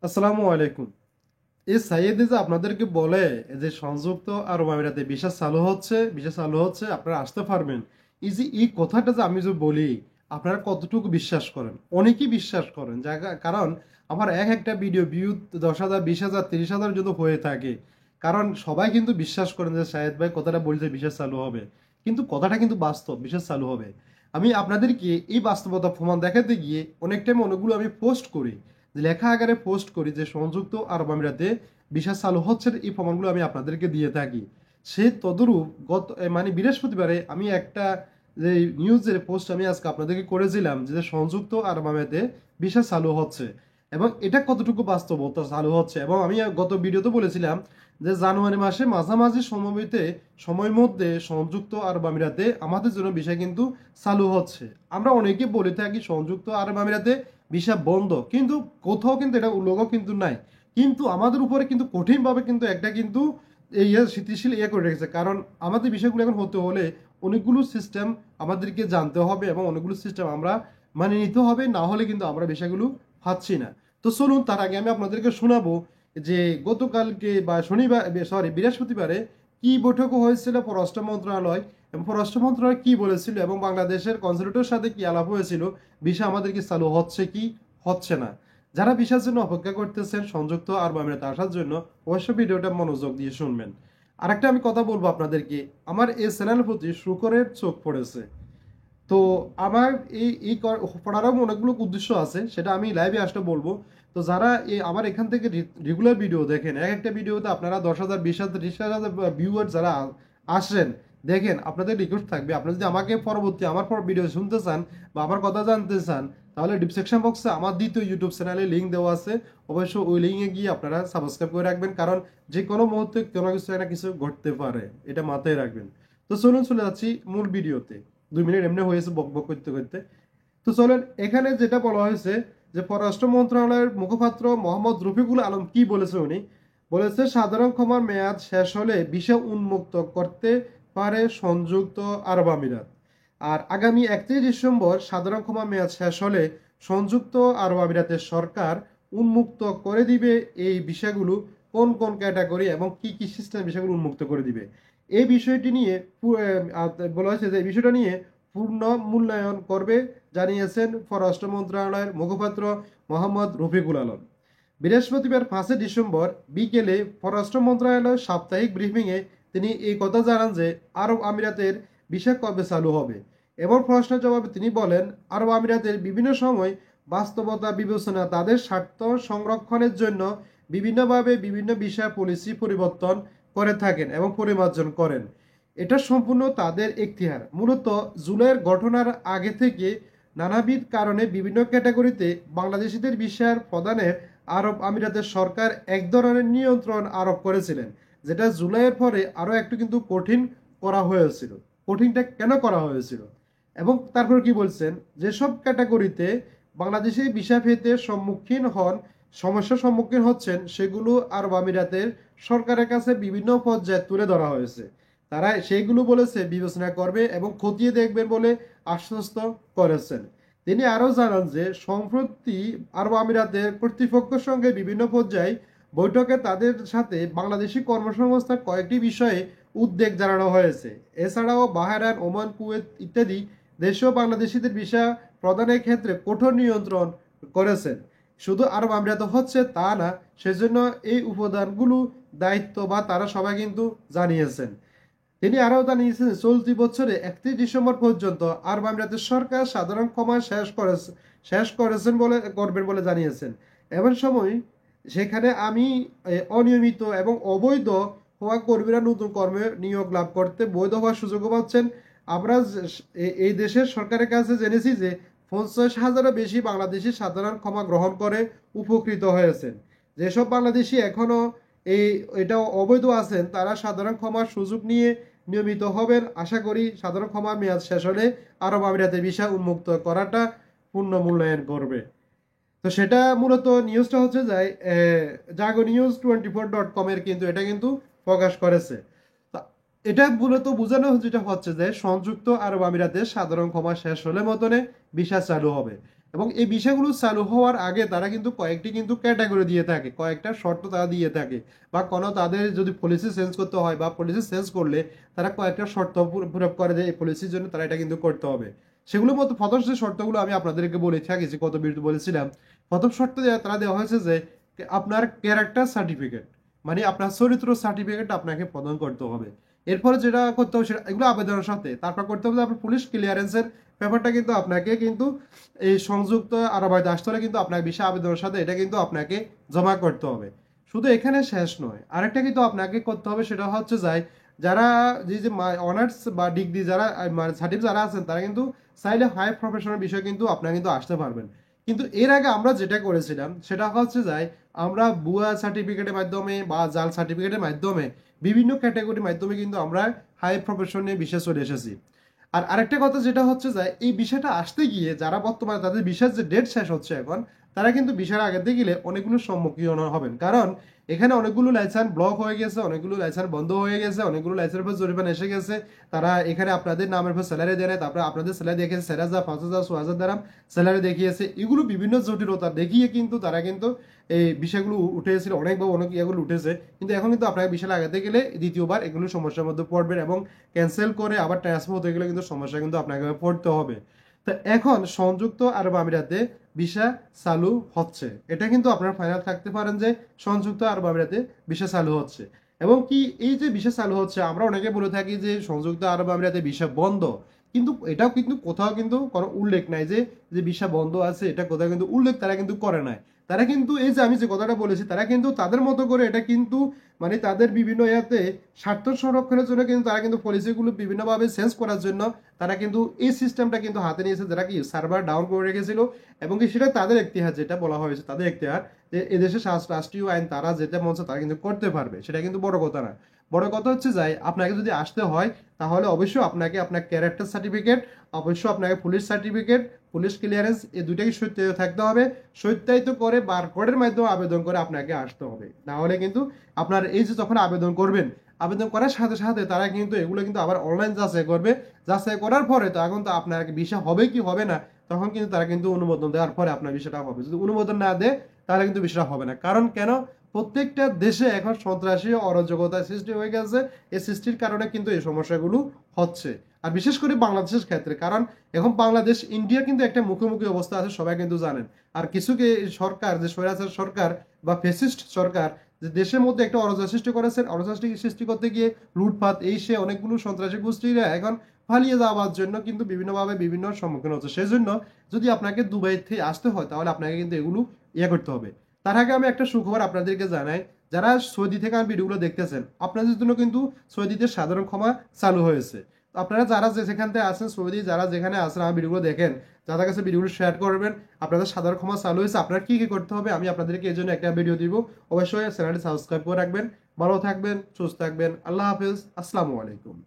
আসসালামু আলাইকুম। এই সাইয়েদে যে আপনাদেরকে বলে যে সংযুক্ত আরব আমিরাতে ভিসা চালু হচ্ছে আপনারা আসতে পারবেন। এই কথাটা যে আমি যে বলি আপনারা কতটুকু বিশ্বাস করেন? অনেকেই বিশ্বাস করেন কারণ আমার একটা ভিডিও ভিউ 10,000 20,000 30,000 যদি হয়ে থাকে। কারণ সবাই কিন্তু বিশ্বাস করেন যে সাইয়েদ ভাই কথাটা বলছে ভিসা চালু হবে, কিন্তু কথাটা কিন্তু বাস্তব, ভিসা চালু হবে। আমি আপনাদেরকে এই বাস্তবতা প্রমাণ দেখাতে গিয়ে অনেক টাইম অনেকগুলো আমি পোস্ট করি, যে লেখা আকারে পোস্ট করি যে সংযুক্ত আরব আমিরাতে ভিসা চালু হচ্ছে, এই প্রমাণগুলো আমি আপনাদেরকে দিয়ে থাকি। সে তদরূপ মানে বৃহস্পতিবারে আমি একটা যে নিউজের পোস্ট আমি আজকে আপনাদেরকে করেছিলাম যে সংযুক্ত আরব আমিরাতে ভিসা চালু হচ্ছে এবং এটা কতটুকু বাস্তবতা চালু হচ্ছে। এবং আমি গত ভিডিওতে বলেছিলাম যে জানুয়ারি মাসে মাঝামাঝি সময়ের মধ্যে সংযুক্ত আরব আমিরাতে আমাদের জন্য ভিসা কিন্তু চালু হচ্ছে। আমরা অনেকে বলে থাকি সংযুক্ত আরব আমিরাতে ভিসা বন্ধ, কিন্তু কোথাও কিন্তু এটা উল্লেখ কিন্তু নাই। কিন্তু আমাদের উপরে কিন্তু কঠিনভাবে কিন্তু একটা কিন্তু স্থিতিশীল করে রেখেছে। কারণ আমাদের বিষয়গুলো এখন হতে হলে অনেকগুলো সিস্টেম আমাদেরকে জানতে হবে এবং অনেকগুলো সিস্টেম আমরা মানে নিতে হবে, না হলে কিন্তু আমরা বিষয়গুলো পাচ্ছি না। তো চলুন তার আগে আমি আপনাদেরকে শোনাবো যে গতকালকে বা বৃহস্পতিবারে কি বৈঠক হয়েছিল পররাষ্ট্র মন্ত্রণালয়, এবং পররাষ্ট্র মন্ত্রণালয় কি বলেছিল এবং বাংলাদেশের কনসুলেটের সাথে কি আলাপ হয়েছিল, ভিসা আমাদের কি চালু হচ্ছে কি হচ্ছে না। যারা ভিসার জন্য অপেক্ষা করতেছেন সংযুক্ত আরব আমিরাতে আসার জন্য, অবশ্যই ভিডিওটা মনোযোগ দিয়ে শুনবেন। আরেকটা আমি কথা বলবো আপনাদেরকে, আমার এই চ্যানেলের প্রতি শুকরের চোখ পড়েছে। তো আমার পড়ারও অনেকগুলো উদ্দেশ্য আছে, সেটা আমি লাইভে আসলে বলবো। তো যারা আমার এখান থেকে রেগুলার ভিডিও দেখেন, একটা ভিডিওতে আপনারা 10,000 20,000 30,000 ভিউয়ার যারা আসেন দেখেন, আপনাদের রিকোয়েস্ট থাকবে আপনারা যদি আমাকে পরবর্তী আমার পর ভিডিও শুনতে চান বা আমার কথা জানতে চান, তাহলে ডিসক্রিপশন বক্সে আমার দ্বিতীয় ইউটিউব চ্যানেলে লিঙ্ক দেওয়া আছে। অবশ্যই ওই লিঙ্কে গিয়ে আপনারা সাবস্ক্রাইব করে রাখবেন, কারণ যে কোনো মুহূর্তে কোনো কিছু না কিছু ঘটতে পারে, এটা মাথায় রাখবেন। তো চলুন চলে যাচ্ছি মূল ভিডিওতে। 2 মিনিট এমনি হয়েছে বক বক করতে করতে। তো চলেন, এখানে যেটা বলা হয়েছে যে পররাষ্ট্র মন্ত্রণালয়ের মুখপাত্র মোহাম্মদ রফিকুল আলম কি বলেছে, উনি বলেছে সাধারণ ক্ষমার মেয়াদ শেষ হলে ভিসা উন্মুক্ত করতে পারে সংযুক্ত আরব আমিরাত। আর আগামী 31 ডিসেম্বর সাধারণ ক্ষমা মেয়াদ শেষ হলে সংযুক্ত আরব আমিরাতের সরকার উন্মুক্ত করে দিবে এই বিষয়গুলো, কোন কোন ক্যাটাগরি এবং কি কি সিস্টেম বিষয়গুলো উন্মুক্ত করে দিবে। এই বিষয়টি নিয়ে বলা হয়েছে যে এই বিষয়টা নিয়ে পূর্ণ মূল্যায়ন করবে, জানিয়েছেন পররাষ্ট্র মন্ত্রণালয়ের মুখপাত্র মোহাম্মদ রফিকুল আলম। বৃহস্পতিবার 5 ডিসেম্বর বিকেলে পররাষ্ট্র মন্ত্রণালয়ের সাপ্তাহিক ব্রিফিংয়ে তিনি এই কথা জানান যে আরব আমিরাতের ভিসা কবে চালু হবে। এবার প্রশ্নের জবাবে তিনি বলেন, আরব আমিরাতের বিভিন্ন সময় বাস্তবতা বিবেচনা তাদের স্বার্থ সংরক্ষণের জন্য বিভিন্নভাবে বিভিন্ন বিষয় পলিসি পরিবর্তন করে থাকেন এবং পরিমার্জন করেন। এটা সম্পূর্ণ তাদের এখতিয়ার। মূলত জুলাইয়ের ঘটনার আগে থেকে নানাবিধ কারণে বিভিন্ন ক্যাটাগরিতে বাংলাদেশিদের ভিসার প্রদানে আরব আমিরাতের সরকার এক ধরনের নিয়ন্ত্রণ আরোপ করেছিলেন, যেটা জুলাইয়ের পরে আরও একটু কিন্তু কঠিন করা হয়েছিল। কঠিনটা কেন করা হয়েছিল এবং তারপর কি বলছেন, যেসব ক্যাটাগরিতে বাংলাদেশি ভিসা পেতে সমস্যার সম্মুখীন হচ্ছেন সেগুলো আরব আমিরাতের সরকারের কাছে বিভিন্ন পর্যায়ে তুলে ধরা হয়েছে। তারা সেইগুলো বলেছে বিবেচনা করবে এবং খতিয়ে দেখবেন বলে আশ্বস্ত করেছেন। তিনি আরও জানান যে সম্প্রতি আরব আমিরাতের কর্তৃপক্ষের সঙ্গে বিভিন্ন পর্যায়ে বৈঠকে তাদের সাথে বাংলাদেশি কর্মসংস্থান কয়েকটি বিষয়ে উদ্বেগ জানানো হয়েছে। এছাড়াও বাহরাইন, ওমান, কুয়েত ইত্যাদি দেশেও বাংলাদেশিদের ভিসা প্রদানের ক্ষেত্রে কঠোর নিয়ন্ত্রণ করেছেন। শুধু আরব আমিরাতে হচ্ছে তা না, সেজন্য এই উপাদানগুলো দায়িত্ব বা তারা সবাই কিন্তু জানিয়েছেন। তিনি আরও জানিয়েছেন চলতি বছরে 31 ডিসেম্বর পর্যন্ত আরব আমিরাতের সরকার সাধারণ ক্ষমা করবেন বলে জানিয়েছেন। এমন সময় সেখানে আমি অনিয়মিত এবং অবৈধ হওয়া কর্মীরা নতুন কর্মে নিয়োগ লাভ করতে বৈধ হওয়ার সুযোগও পাচ্ছেন। আমরা এই দেশের সরকারের কাছে জেনেছি যে 50,000-এরও বেশি বাংলাদেশি সাধারণ ক্ষমা গ্রহণ করে উপকৃত হয়েছেন। যেসব বাংলাদেশি এখনো এটা অবৈধ আছেন তারা সাধারণ ক্ষমার সুযোগ নিয়ে নিয়মিত হবেন। আশা করি সাধারণ ক্ষমার মেয়াদ শেষ হলে আরব আমিরাতে ভিসা উন্মুক্ত করাটা পূর্ণ মূল্যায়ন করবে। তো সেটা মূলত নিউজটা হচ্ছে যায় জাগো নিউজ 24.com এর কিন্তু এটা কিন্তু প্রকাশ করেছে। তা এটা মূলত বোঝানো যেটা হচ্ছে যে সংযুক্ত আরব আমিরাতে সাধারণ ক্ষমা শেষ হলে মতনে ভিসা চালু হবে। এবং এই বিষয়গুলো চালু হওয়ার আগে তারা কিন্তু কয়েকটি কিন্তু ক্যাটাগরি দিয়ে থাকে, কয়েকটা শর্ত তারা দিয়ে থাকে, বা কোনো তাদের যদি পলিসি চেঞ্জ করতে হয় বা পলিসি চেঞ্জ করলে তারা কয়েকটা শর্ত পূরণ করে যে এই পলিসির জন্য তারা এটা কিন্তু করতে হবে। সেগুলোর মধ্যে প্রথম যে শর্তগুলো আমি আপনাদেরকে বলে থাকি, যে কত বিরুদ্ধে বলেছিলাম, প্রথম শর্ত তারা দেওয়া হয়েছে যে আপনার ক্যারেক্টার সার্টিফিকেট, মানে আপনার চরিত্র সার্টিফিকেট আপনাকে প্রদান করতে হবে। এরপরে যেটা করতে হবে সেটা এগুলো আবেদনের সাথে, তারপর করতে হবে আপনার পুলিশ ক্লিয়ারেন্সের ব্যাপারটা কিন্তু আপনাকে কিন্তু এই সংযুক্ত আরব আমিরাতে আসতে হলে কিন্তু আপনাকে ভিসা আবেদনের সাথে এটা কিন্তু আপনাকে জমা করতে হবে। শুধু এখানে শেষ নয়, আরেকটা কিন্তু আপনাকে করতে হবে, সেটা হচ্ছে যারা যে অনার্স বা ডিগ্রি যারা সার্টিফিকেট যারা আছেন তারা কিন্তু চাইলে হাই প্রফেশনাল বিষয় কিন্তু আপনারা কিন্তু আসতে পারবেন। কিন্তু এর আগে আমরা যেটা করেছিলাম সেটা হচ্ছে আমরা ভুয়া সার্টিফিকেটের মাধ্যমে বা জাল সার্টিফিকেটের মাধ্যমে বিভিন্ন ক্যাটাগরির মাধ্যমে কিন্তু আমরা হাই প্রফেশনে বিষয় চলে এসেছি। আর আরেকটা কথা যেটা হচ্ছে এই বিষয়টা আসতে গিয়ে যারা বর্তমানে তাদের বিষয়ের যে ডেট শেষ হচ্ছে এখন, তারা কিন্তু বিষয়ের আগে গেলে অনেকগুলো সম্মুখীন হবেন, কারণ এখানে অনেকগুলো লাইসেন্স ব্লক হয়ে গেছে, অনেকগুলো লাইসেন্স বন্ধ হয়ে গেছে, অনেকগুলো লাইসেন্সের উপর জরিমানা এসে গেছে। তারা এখানে আপনাদের নামের উপর স্যালারি দেয় না, তারপরে আপনাদের স্যালারি দেখিয়েছে 4,000, 5,000, 6,000 দ্বারা স্যালারি দেখিয়েছে। এগুলো বিভিন্ন জটিলতা দেখিয়ে কিন্তু তারা কিন্তু এই বিষয়গুলো উঠেছিল, অনেকবার অনেক ইয়েগুলো উঠেছে। কিন্তু এখন কিন্তু আপনাকে বিষয় লাগাতে গেলে দ্বিতীয়বার এগুলো সমস্যার মধ্যে পড়বেন, এবং ক্যান্সেল করে আবার ট্রান্সফার হতে গেলে কিন্তু সমস্যা কিন্তু আপনাকে পড়তে হবে। তো এখন সংযুক্ত আরব আমিরাতে ভিসা চালু হচ্ছে, এটা কিন্তু আপনারা ফাইনাল থাকতে পারেন যে সংযুক্ত আরব আমিরাতে ভিসা চালু হচ্ছে। এবং কি এই যে ভিসা চালু হচ্ছে, আমরা অনেকে বলে থাকি যে সংযুক্ত আরব আমিরাতে ভিসা বন্ধ, কিন্তু এটাও কিন্তু কোথাও কিন্তু কোনো উল্লেখ নাই যে যে ভিসা বন্ধ আছে, এটা কোথাও কিন্তু উল্লেখ তারা কিন্তু করে নাই। তারা কিন্তু এই যে আমি যে কথাটা বলেছি, তারা কিন্তু তাদের মতো করে এটা কিন্তু মানে তাদের বিভিন্ন ইয়াতে স্বার্থ সংরক্ষণের জন্য কিন্তু তারা কিন্তু পলিসিগুলো বিভিন্নভাবে চেঞ্জ করার জন্য তারা কিন্তু এই সিস্টেমটা কিন্তু হাতে নিয়েছে, যারা কি সার্ভার ডাউন করে রেখেছিল। এবং কি সেটা তাদের ইখতিয়ার, যেটা বলা হয়েছে তাদের ইখতিয়ার, যে এদেশের রাষ্ট্রীয় আইন তারা যেটা মন চায় তারা কিন্তু করতে পারবে, সেটা কিন্তু বড় কথা না। বড় কথা হচ্ছে আপনাকে যদি আসতে হয় তাহলে অবশ্যই আপনাকে আপনার ক্যারেক্টার সার্টিফিকেট, অবশ্যই আপনাকে পুলিশ সার্টিফিকেট, পুলিশ ক্লিয়ারেন্স, এই দুইটাকে সত্যায়িত থাকতে হবে। সত্যায়িত করে বারকোডের মাধ্যমে আবেদন করে আপনাকে আসতে হবে, না হলে কিন্তু আপনার এই যে যখন আবেদন করবেন, আবেদন করার সাথে সাথে তারা কিন্তু এগুলো কিন্তু আবার অনলাইন যাচাই করবে। যাচাই করার পরে তখন তো আপনার ভিসা হবে কি হবে না, তখন কিন্তু তারা কিন্তু অনুমোদন দেওয়ার পরে আপনার বিষয়টা হবে। যদি অনুমোদন না দেয় তাহলে কিন্তু বিষয়টা হবে না। কারণ কেন, প্রত্যেকটা দেশে এখন সন্ত্রাসী অরাজকতার সৃষ্টি হয়ে গেছে। এই সৃষ্টির কারণে কিন্তু এই সমস্যাগুলো হচ্ছে, আর বিশেষ করে বাংলাদেশের ক্ষেত্রে। কারণ এখন বাংলাদেশ ইন্ডিয়া কিন্তু একটা মুখোমুখি অবস্থা আছে, সবাই কিন্তু জানেন। আর কিছুকে সরকার, যে স্বৈরাচার সরকার বা ফ্যাসিস্ট সরকার, যে দেশের মধ্যে একটা অরাজক সৃষ্টি করেছেন, অরাজক সৃষ্টি করতে গিয়ে লুটপাট এই সে অনেকগুলো সন্ত্রাসী গোষ্ঠীরা এখন পালিয়ে যাওয়ার জন্য কিন্তু বিভিন্নভাবে বিভিন্ন সম্মুখীন হচ্ছে। সেই জন্য যদি আপনাকে দুবাই থেকে আসতে হয় তাহলে আপনাকে কিন্তু এগুলো করতে হবে। তার আগে আমি একটা সুখবর আপনাদেরকে জানাই, যারা সৌদি থেকে আমার ভিডিওগুলো দেখতেছেন, আপনাদের জন্য কিন্তু সৌদিতে সাধারণ ক্ষমা চালু হয়েছে। তো আপনারা যারা যেখান থেকে আছেন সৌদি, যারা যেখানে আছেন আমার ভিডিওগুলো দেখেন, যাদের কাছে ভিডিওগুলো শেয়ার করবেন, আপনাদের সাধারণ ক্ষমা চালু হয়েছে। আপনারা কি কি করতে হবে আমি আপনাদেরকে এই জন্য একটা ভিডিও দিব। অবশ্যই চ্যানেলটি সাবস্ক্রাইব করে রাখবেন। ভালো থাকবেন, সুস্থ থাকবেন। আল্লাহ হাফেজ, আসসালামু আলাইকুম।